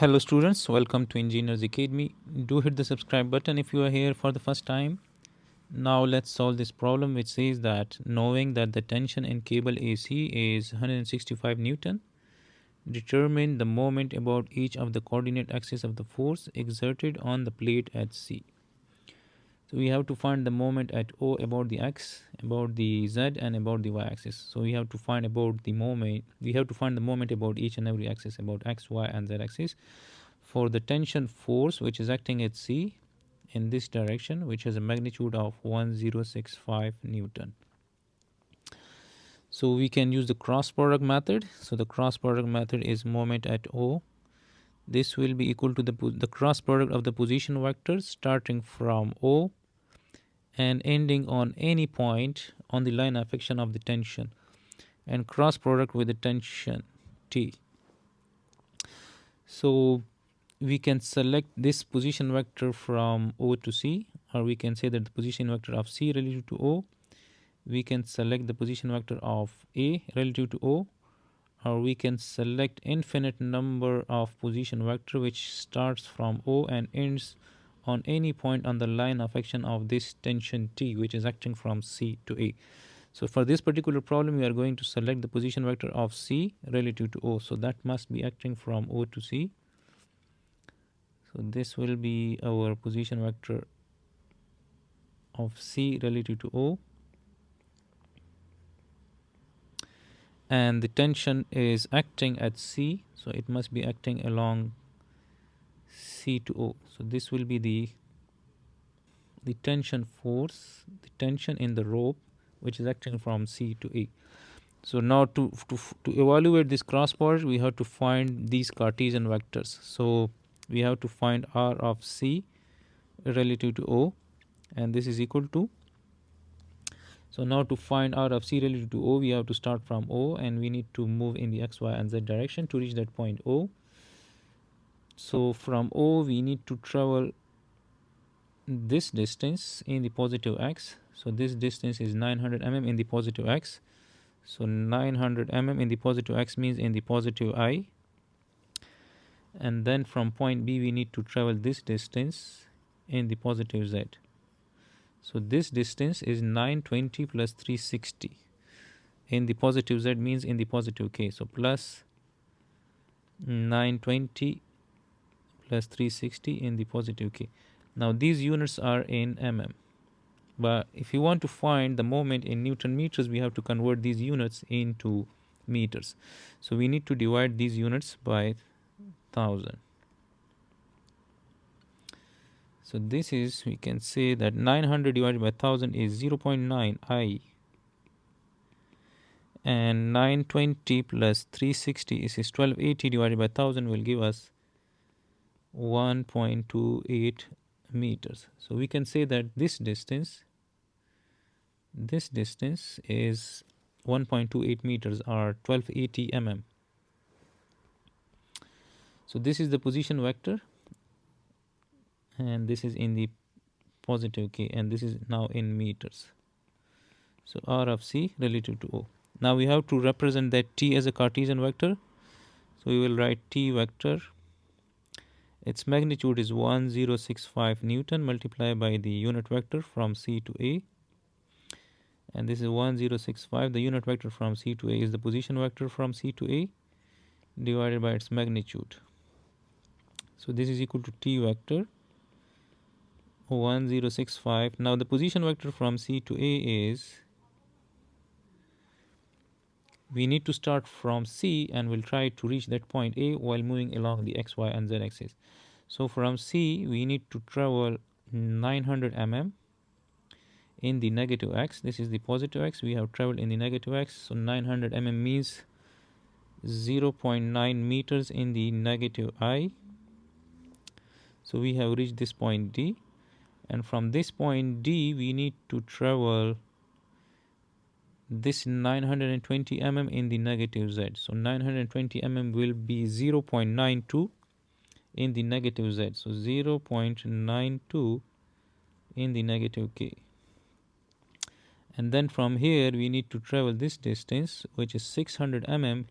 Hello students, welcome to Engineers Academy. Do hit the subscribe button if you are here for the first time. Now let's solve this problem which says that knowing that the tension in cable AC is 165 Newton, determine the moment about each of the coordinate axes of the force exerted on the plate at C. So we have to find the moment at O about the x, about the z, and about the y axis. So we have to find about the moment. We have to find the moment about each and every axis, about x, y, and z axis, for the tension force which is acting at C in this direction, which has a magnitude of 1065 Newton. So we can use the cross product method. So the cross product method is moment at O. This will be equal to the cross product of the position vectors starting from O and ending on any point on the line of action of the tension, and cross product with the tension T. So we can select this position vector from O to C, or we can say that the position vector of C relative to O. We can select the position vector of A relative to O, or we can select infinite number of position vector which starts from O and ends on any point on the line of action of this tension T, which is acting from C to A. So for this particular problem, we are going to select the position vector of C relative to O. So that must be acting from O to C. So this will be our position vector of C relative to O. And the tension is acting at C, so it must be acting along C to O. So this will be the tension force, the tension in the rope, which is acting from C to A. So now to evaluate this cross product, we have to find these Cartesian vectors. So we have to find R of C relative to O, and this is equal to. So now to find R of C relative to O, we have to start from O, and we need to move in the x, y, and z direction to reach that point O. So from O, we need to travel this distance in the positive x. So this distance is 900 mm in the positive x. So 900 mm in the positive x means in the positive I. And then from point B, we need to travel this distance in the positive z. So this distance is 920 plus 360. In the positive z means in the positive k. So plus 920 plus 360 in the positive k. Now these units are in mm. But if you want to find the moment in Newton meters, we have to convert these units into meters. So we need to divide these units by 1000. So this is, we can say that 900 divided by 1000 is 0.9 I, and 920 plus 360 is 1280 divided by 1000 will give us 1.28 meters. So we can say that this distance is 1.28 meters, or 1280 mm. So this is the position vector, and this is in the positive k, and this is now in meters. So R of C relative to O. Now we have to represent that T as a Cartesian vector. So we will write T vector. Its magnitude is 1065 Newton multiplied by the unit vector from C to A. And this is 1065. The unit vector from C to A is the position vector from C to A divided by its magnitude. So this is equal to T vector 1065. Now the position vector from C to A is, we need to start from C and we'll try to reach that point A while moving along the x, y, and z axis. So from C, we need to travel 900 mm in the negative x. This is the positive x. We have traveled in the negative x. So 900 mm means 0.9 meters in the negative I. So we have reached this point D. And from this point D, we need to travel this 920 mm in the negative z. So 920 mm will be 0.92 in the negative z. So 0.92 in the negative k. And then from here we need to travel this distance, which is 600 mm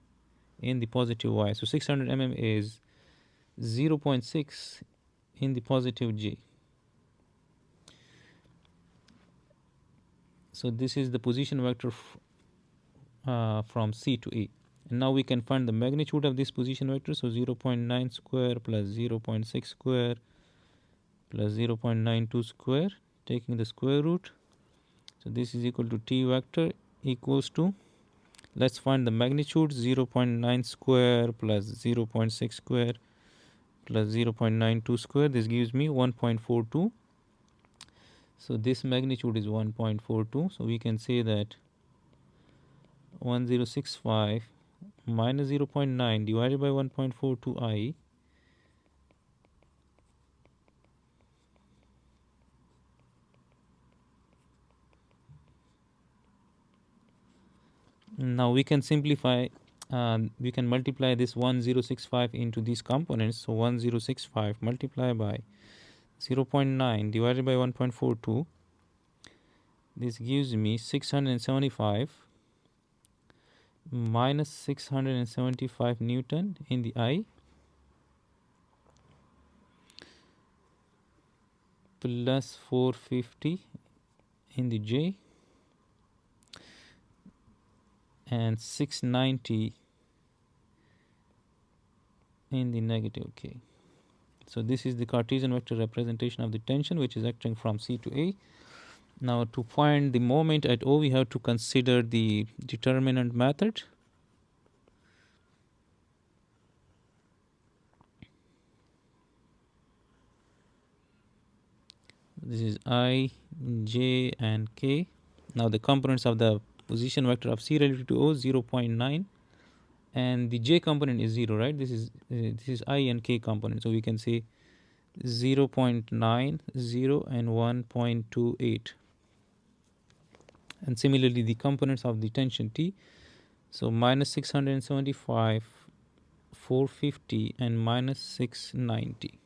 in the positive y. So 600 mm is 0.6 in the positive j. So this is the position vector from C to A. And now we can find the magnitude of this position vector. So 0.9 square plus 0.6 square plus 0.92 square, taking the square root. So this is equal to T vector equals to, let's find the magnitude, 0.9 square plus 0.6 square plus 0.92 square. This gives me 1.42. So this magnitude is 1.42. So we can say that 1065 minus 0.9 divided by 1.42i now we can simplify, we can multiply this 1065 into these components. So 1065 multiplied by 0.9 divided by 1.42, this gives me 675 minus 675 Newton in the I plus 450 in the J and 690 in the negative K. So this is the Cartesian vector representation of the tension which is acting from C to A. Now to find the moment at O, we have to consider the determinant method. This is I, J and K. Now the components of the position vector of C relative to O, 0.9, and the J component is 0, right? This is I and K component. So we can say 0.90 and 1.28. And similarly the components of the tension T, so minus 675, 450 and minus 690.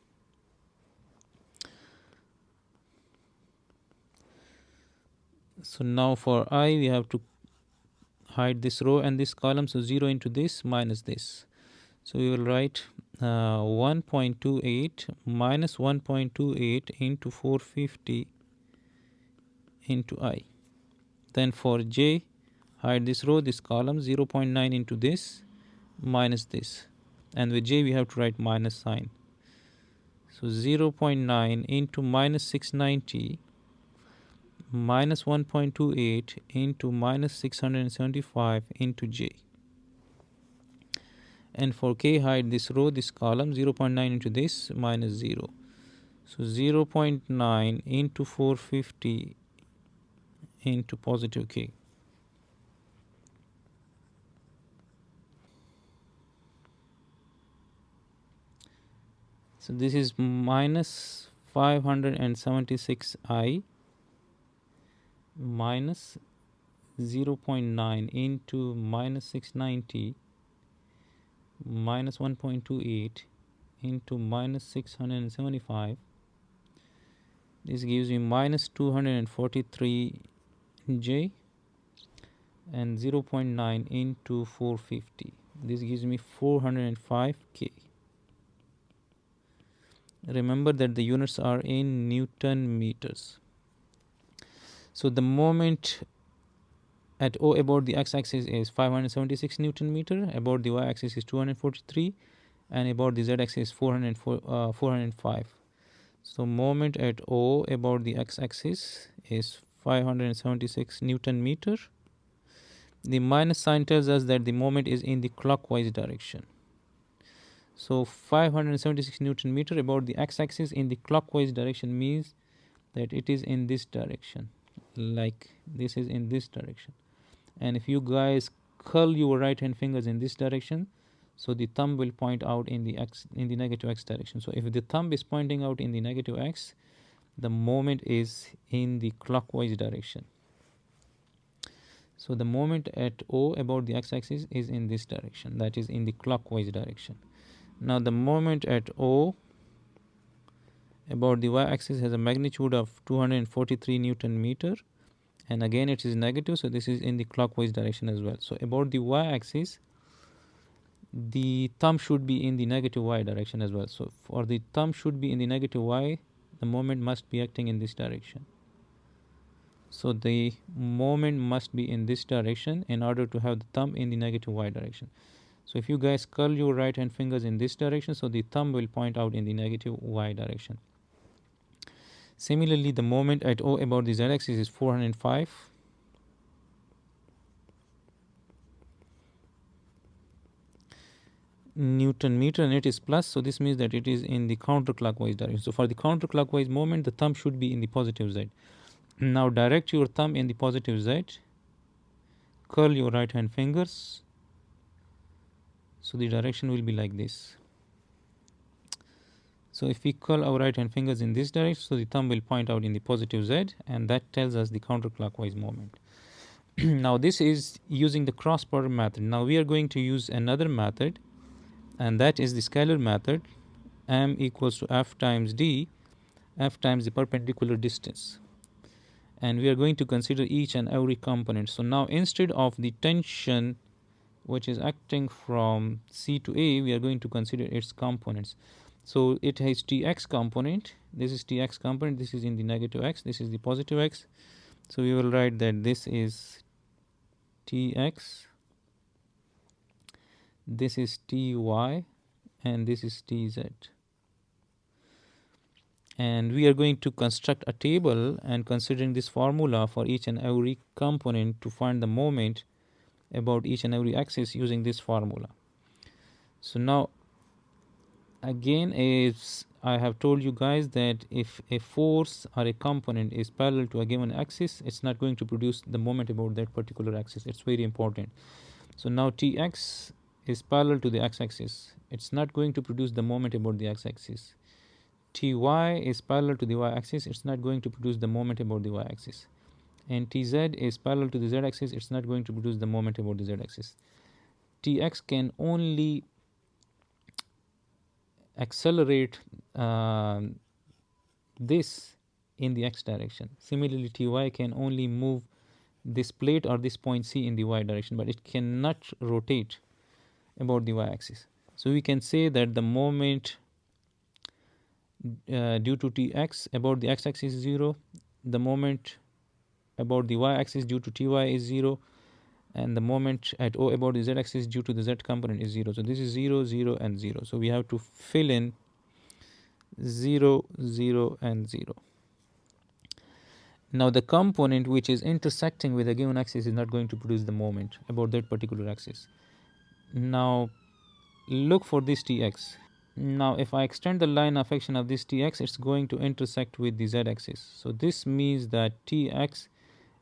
So now for I, we have to hide this row and this column. So 0 into this minus this. So we will write 1.28 minus 1.28 into 450 into I. Then for J, hide this row, this column, 0.9 into this minus this. And with J, we have to write minus sign. So 0.9 into minus 690 minus 1.28 into minus 675 into J. And for K, hide this row, this column, 0.9 into this minus 0. So 0.9 into 450 into positive K. So this is minus 576i minus 0.9 into minus 690 minus 1.28 into minus 675. This gives me minus 243j and 0.9 into 450. This gives me 405k. Remember that the units are in Newton meters. So the moment at O about the x-axis is 576 Newton meter, about the y-axis is 243, and about the z-axis is 405. So moment at O about the x-axis is 576 Newton meter. The minus sign tells us that the moment is in the clockwise direction. So 576 Newton meter about the x-axis in the clockwise direction means that it is in this direction, like this is in this direction. And if you guys curl your right hand fingers in this direction, so the thumb will point out in the negative x direction. So if the thumb is pointing out in the negative x, the moment is in the clockwise direction. So the moment at O about the x-axis is in this direction, that is in the clockwise direction. Now the moment at O about the y-axis has a magnitude of 243 Newton meter, and again it is negative, so this is in the clockwise direction as well. So about the y-axis, the thumb should be in the negative y direction as well. So for the thumb should be in the negative y, the moment must be acting in this direction. So the moment must be in this direction in order to have the thumb in the negative y direction. So if you guys curl your right hand fingers in this direction, so the thumb will point out in the negative y direction. Similarly, the moment at O about the z-axis is 405. Newton meter, and it is plus, so this means that it is in the counterclockwise direction. So for the counterclockwise moment, the thumb should be in the positive z. Now direct your thumb in the positive z, curl your right hand fingers, so the direction will be like this. So if we curl our right hand fingers in this direction, so the thumb will point out in the positive z, and that tells us the counterclockwise moment. Now this is using the cross product method. Now we are going to use another method, and that is the scalar method. M equals to F times D, F times the perpendicular distance, and we are going to consider each and every component. So now instead of the tension which is acting from C to A, we are going to consider its components. So it has Tx component, this is Tx component, this is in the negative x, this is the positive x. So we will write that this is Tx, this is Ty, and this is Tz. And we are going to construct a table and considering this formula for each and every component to find the moment about each and every axis using this formula. So now again, as I have told you guys that if a force or a component is parallel to a given axis, it's not going to produce the moment about that particular axis. It's very important. So now Tx is parallel to the x-axis. It's not going to produce the moment about the x-axis. Ty is parallel to the y-axis. It's not going to produce the moment about the y-axis. And Tz is parallel to the z-axis. It's not going to produce the moment about the z-axis. Tx can only accelerate this in the x direction. Similarly, Ty can only move this plate or this point C in the y direction, but it cannot rotate about the y-axis. So we can say that the moment due to Tx about the x-axis is 0, the moment about the y-axis due to Ty is 0, and the moment at O about the z-axis due to the z component is 0. So this is 0, 0, and 0. So we have to fill in 0, 0, and 0. Now the component which is intersecting with a given axis is not going to produce the moment about that particular axis. Now look for this Tx. Now if I extend the line of action of this Tx, it's going to intersect with the z-axis. So this means that Tx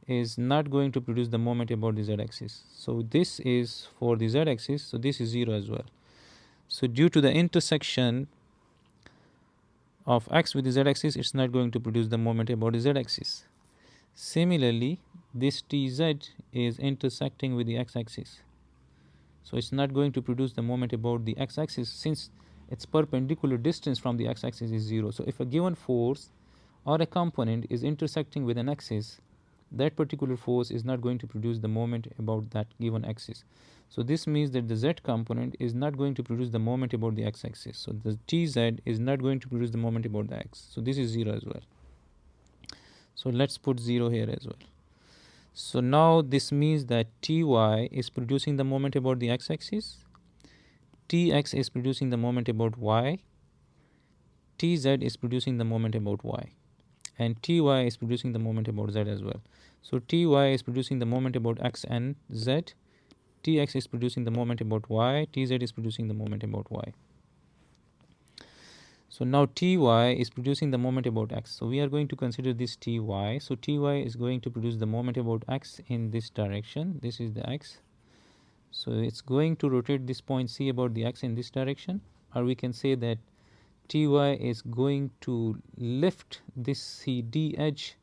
is not going to produce the moment about the z-axis. So this is for the z-axis, so this is 0 as well. So due to the intersection of x with the z-axis, it's not going to produce the moment about the z-axis. Similarly, this Tz is intersecting with the x-axis, so it's not going to produce the moment about the x-axis since its perpendicular distance from the x-axis is 0. So if a given force or a component is intersecting with an axis, that particular force is not going to produce the moment about that given axis. So this means that the z component is not going to produce the moment about the x-axis. So the Tz is not going to produce the moment about the x. So this is 0 as well. So let's put 0 here as well. So now this means that Ty is producing the moment about the x-axis, Tx is producing the moment about y, Tz is producing the moment about y, and Ty is producing the moment about z as well. So Ty is producing the moment about x and z, Tx is producing the moment about y, Tz is producing the moment about y. So now Ty is producing the moment about x. So we are going to consider this Ty. So Ty is going to produce the moment about x in this direction. This is the x. So it's going to rotate this point C about the x in this direction. Or we can say that Ty is going to lift this CD edge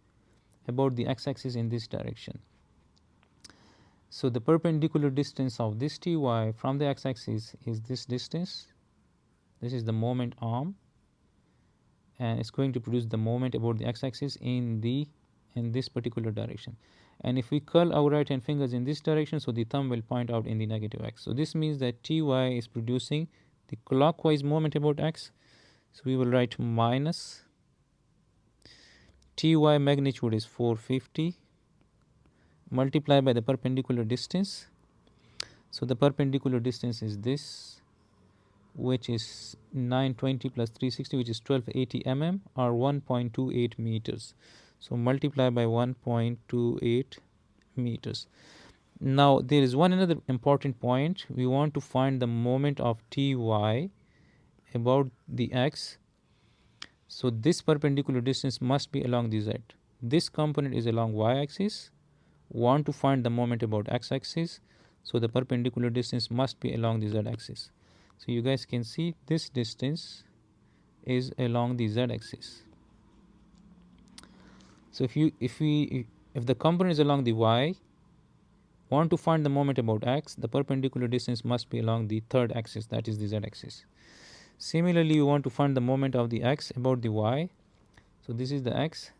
about the x-axis in this direction. So the perpendicular distance of this Ty from the x-axis is this distance. This is the moment arm, and it's going to produce the moment about the x-axis in this particular direction. And if we curl our right hand fingers in this direction, so the thumb will point out in the negative x. So this means that Ty is producing the clockwise moment about x. So we will write minus Ty magnitude is 450 multiplied by the perpendicular distance. So the perpendicular distance is this, which is 920 plus 360, which is 1280 mm or 1.28 meters. So multiply by 1.28 meters. Now there is another important point. We want to find the moment of Ty about the x. So this perpendicular distance must be along the z. This component is along y-axis. Want to find the moment about x-axis. So the perpendicular distance must be along the z-axis. So you guys can see this distance is along the z-axis. So if the component is along the y, want to find the moment about x, the perpendicular distance must be along the third axis, that is the z-axis. Similarly, you want to find the moment of the x about the y. So this is the x.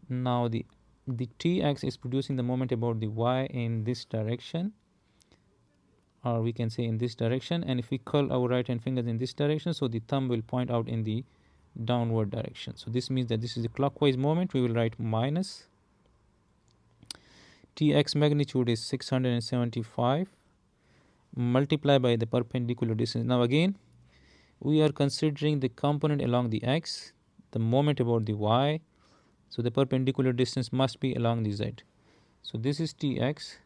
Now the tx is producing the moment about the y in this direction, or we can say in this direction. And if we curl our right hand fingers in this direction, so the thumb will point out in the downward direction. So this means that this is the clockwise moment. We will write minus Tx magnitude is 675 multiplied by the perpendicular distance. Now again, we are considering the component along the x, the moment about the y. So the perpendicular distance must be along the z. So this is Tx,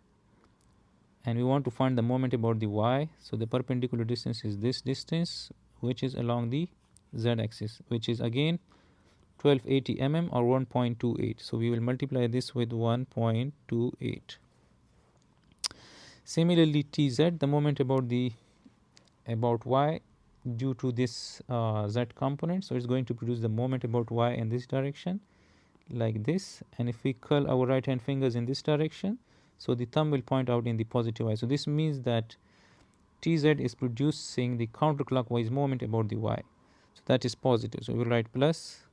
and we want to find the moment about the y. So the perpendicular distance is this distance, which is along the z-axis, which is again 1280 mm or 1.28. So we will multiply this with 1.28. Similarly, Tz, the moment about y due to this z component, so it's going to produce the moment about y in this direction like this. And if we curl our right hand fingers in this direction, so the thumb will point out in the positive y. So this means that Tz is producing the counterclockwise moment about the y. So that is positive. So we will write plus,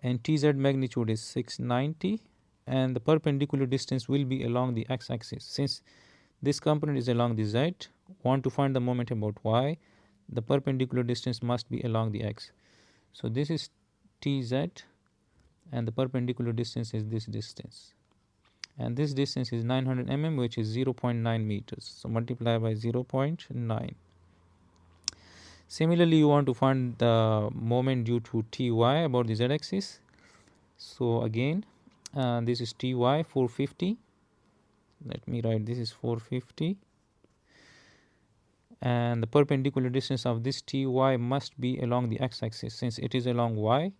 and Tz magnitude is 690, and the perpendicular distance will be along the x-axis. Since this component is along the z, want to find the moment about y, the perpendicular distance must be along the x. So this is Tz, and the perpendicular distance is this distance, and this distance is 900 mm, which is 0.9 meters. So multiply by 0.9. Similarly, you want to find the moment due to Ty about the z-axis. So again, this is Ty 450. Let me write, this is 450, and the perpendicular distance of this Ty must be along the x-axis. Since it is along y,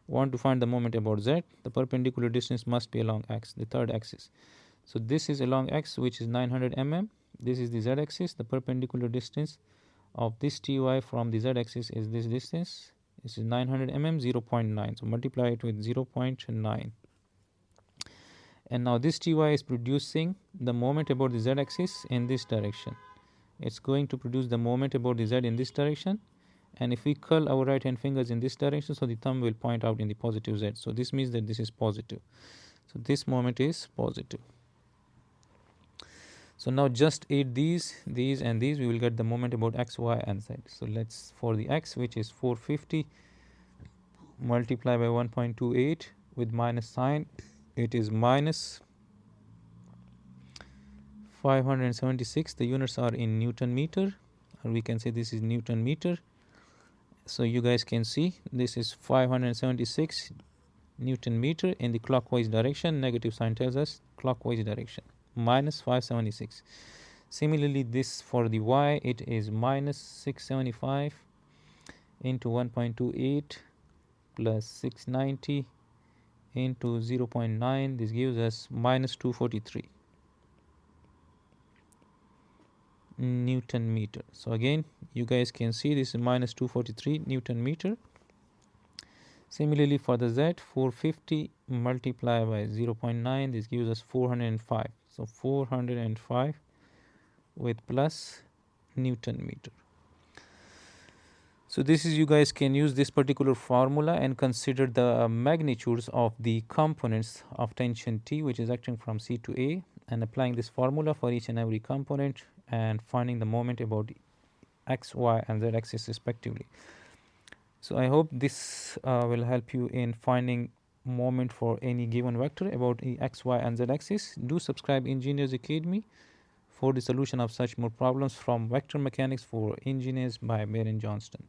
want to find the moment about z, the perpendicular distance must be along x, the third axis. So this is along x, which is 900 mm. This is the z-axis. The perpendicular distance of this Ty from the z-axis is this distance. This is 900 mm, 0.9. So multiply it with 0.9. And now this Ty is producing the moment about the z-axis in this direction. It's going to produce the moment about the z in this direction. And if we curl our right hand fingers in this direction, so the thumb will point out in the positive z. So this means that this is positive. So this moment is positive. So now just add these and these, we will get the moment about x, y and z. So let's, for the x, which is 450 multiply by 1.28 with minus sign, it is minus 576. The units are in Newton meter, or we can say this is Newton meter. So you guys can see this is 576 Newton meter in the clockwise direction. Negative sign tells us clockwise direction, minus 576. Similarly, this for the y, it is minus 675 into 1.28 plus 690 into 0.9. This gives us minus 243 Newton meter. So again, you guys can see this is minus 243 Newton meter. Similarly, for the z, 450 multiplied by 0.9, this gives us 405. So 405 with plus Newton meter. So this is, you guys can use this particular formula and consider the magnitudes of the components of tension T, which is acting from C to A, and applying this formula for each and every component and finding the moment about x, y, and z axis respectively. So I hope this will help you in finding moment for any given vector about the x, y, and z axis. Do subscribe Engineers Academy for the solution of such more problems from vector mechanics for engineers by Baron Johnston.